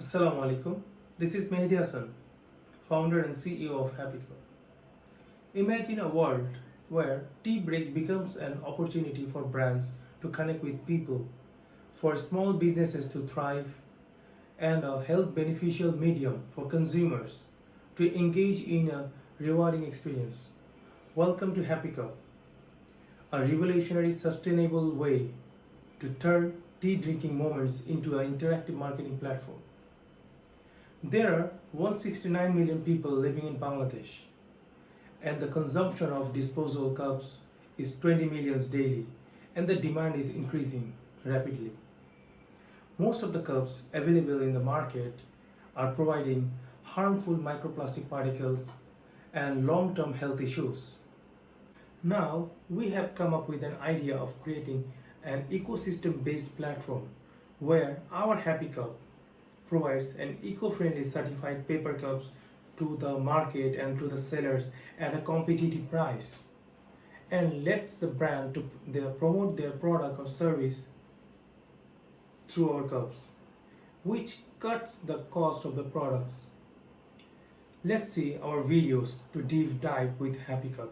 Assalamu alaikum. This is Mehdi Hassan, founder and CEO of Happy Club. Imagine a world where tea break becomes an opportunity for brands to connect with people, for small businesses to thrive, and a health beneficial medium for consumers to engage in a rewarding experience. Welcome to Happy Cup, a revolutionary sustainable way to turn tea drinking moments into an interactive marketing platform. There are 169 million people living in Bangladesh, and the consumption of disposable cups is 20 million daily, and the demand is increasing rapidly. Most of the cups available in the market are providing harmful microplastic particles and long-term health issues. Now, we have come up with an idea of creating an ecosystem-based platform where our Happy Cup provides an eco-friendly certified paper cups to the market and to the sellers at a competitive price, and lets the brand to promote their product or service through our cups, which cuts the cost of the products. Let's see our videos to deep dive with Happy Cup.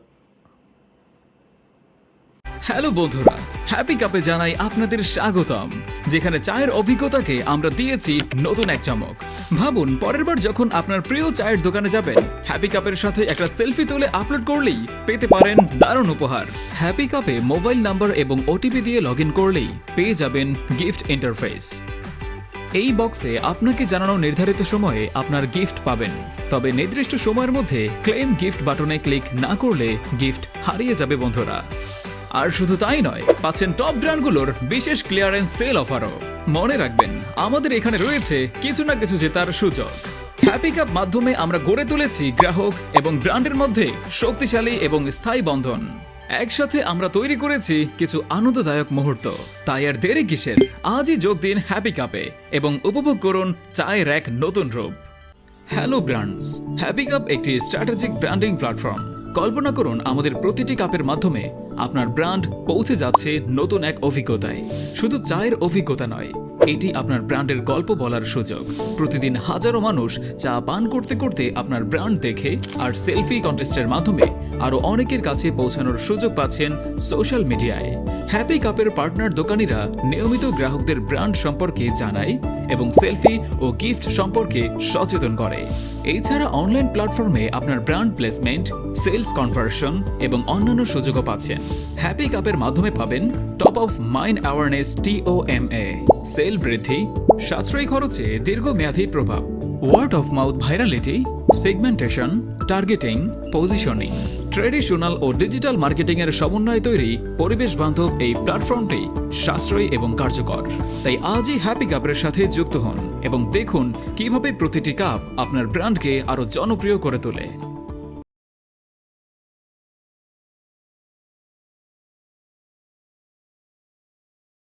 Hello বন্ধুরা, happy কাপে জানাই আপনাদের স্বাগতম, যেখানে চায়ের অভিজ্ঞতাকে আমরা দিয়েছি নতুন এক চমক। ভাবুন, পরের বার যখন আপনার প্রিয় চায়ের দোকানে যাবেন, হ্যাপি কাপের সাথে একটা সেলফি তুলে আপলোড করলেই পেতে পারেন দারুণ উপহার। হ্যাপি কাপে মোবাইল নাম্বার এবং ওটিপি দিয়ে লগ ইন করলেই পেয়ে যাবেন গিফট ইন্টারফেস। এই বক্সে আপনাকে জানানো নির্ধারিত সময়ে আপনার গিফট পাবেন, তবে নির্দিষ্ট সময়ের মধ্যে ক্লেম গিফট বাটনে ক্লিক না করলে গিফট হারিয়ে যাবে বন্ধুরা। আর শুধু তাই নয়, পাচ্ছেন টপ ব্র্যান্ডগুলোর বিশেষ ক্লিয়ারেন্স সেল অফারও। মনে রাখবেন, আমাদের এখানে রয়েছে কিছু না কিছু জেতার সুযোগ। হ্যাপি কাপ মাধ্যমে আমরা গড়ে তুলেছি গ্রাহক এবং ব্র্যান্ডের মধ্যে শক্তিশালী এবং স্থায়ী বন্ধন। একসাথে আমরা তৈরি করেছি কিছু আনন্দদায়ক মুহূর্ত। তাই আর দেরি কিসের, আজই যোগ দিন হ্যাপি কাপে এবং উপভোগ করুন চায়ের এক নতুন রূপ। হ্যালো ব্র্যান্ডস, হ্যাপি কাপ একটি স্ট্র্যাটেজিক ব্র্যান্ডিং প্ল্যাটফর্ম। কল্পনা করুন, আমাদের প্রতিটি কাপের মাধ্যমে আপনার ব্র্যান্ড পৌঁছে যাচ্ছে নতুন এক অভিজ্ঞতায়। শুধু চায়ের অভিজ্ঞতা নয়, এটি আপনার ব্র্যান্ডের গল্প বলার সুযোগ। প্রতিদিন হাজারো মানুষ চা পান করতে করতে আপনার ব্র্যান্ড দেখে আর সেলফি কন্টেস্টের মাধ্যমে আরও অনেকের কাছে পৌঁছানোর সুযোগ পাচ্ছেন সোশ্যাল মিডিয়ায়। হ্যাপি কাপের পার্টনার দোকানিরা নিয়মিত গ্রাহকদের ব্র্যান্ড সম্পর্কে জানায় এবং সেলফি ও গিফট সম্পর্কে সচেতন করে। এছাড়া অনলাইন প্ল্যাটফর্মে আপনার ব্র্যান্ড প্লেসমেন্ট, সেলস কনভার্সন এবং অন্যান্য সুযোগও পাচ্ছেন। হ্যাপি কাপের মাধ্যমে পাবেন top of mind awareness TOMA, sale বৃদ্ধি, সাশ্রয়ী খরচে দীর্ঘমেয়াদী প্রভাব, word of mouth virality, segmentation, targeting, positioning, traditional ও ডিজিটাল মার্কেটিং এর সমন্বয়ে তৈরি পরিবেশ বান্ধব এই প্ল্যাটফর্মটি সাশ্রয়ী এবং কার্যকর। তাই আজই হ্যাপি কাপের সাথে যুক্ত হন এবং দেখুন কিভাবে প্রতিটি কাপ আপনার ব্র্যান্ডকে আরো জনপ্রিয় করে তোলে।